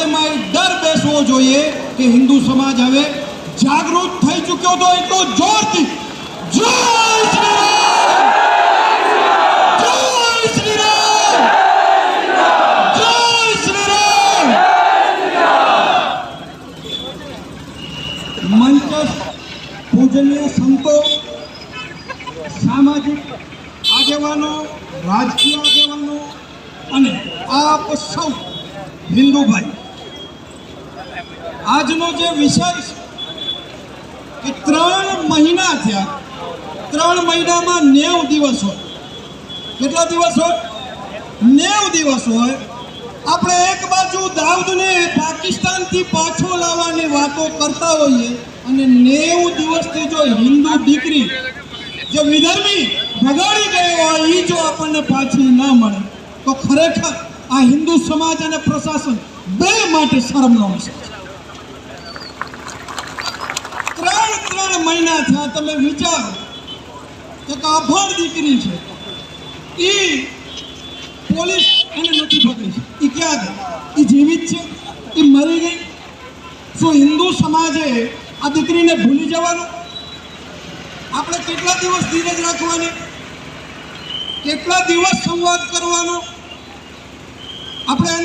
હૃદયમાં એ ડર બેસવો જોઈએ કે હિન્દુ સમાજ હવે જાગૃત થઈ ચૂક્યો તો એટલો જોરથી જય શ્રી રામ, જય શ્રી રામ, જય શ્રી રામ. મંચસ્થ પૂજનીય સંતો, સામાજિક આગેવાનો, રાજકીય આગેવાનો અને આપ સૌ હિન્દુ ભાઈ, આજનો જે વિષય છે કે 3 મહિના થયા, 3 મહિનામાં 90 દિવસ હોય. કેટલા દિવસ હોય? 90 દિવસ હોય. આપણે એક બાજુ દાઉદને પાકિસ્તાનથી પાછો લાવવાની વાતો કરતા હોઈએ અને 90 દિવસથી જો હિન્દુ દીકરી જે વિધર્મી ભગાડી ગયો હોય એ જો આપણને પાછી ન મળે તો ખરેખર આ હિન્દુ સમાજ અને પ્રશાસન બે માટે શરમનો વિષય છે. 3 મહિના થયા. તમે વિચારો કે અભણ દીકરી છે, એ પોલીસ એને નથી પકડી. એ ક્યાં ગઈ? એ જીવિત છે? એ મરી ગઈ? શું હિન્દુ સમાજે આ દીકરીને ભૂલી જવાનું? આપણે કેટલા દિવસ ધીરજ રાખવાની? કેટલા દિવસ સંવાદ કરવાનો? આપણે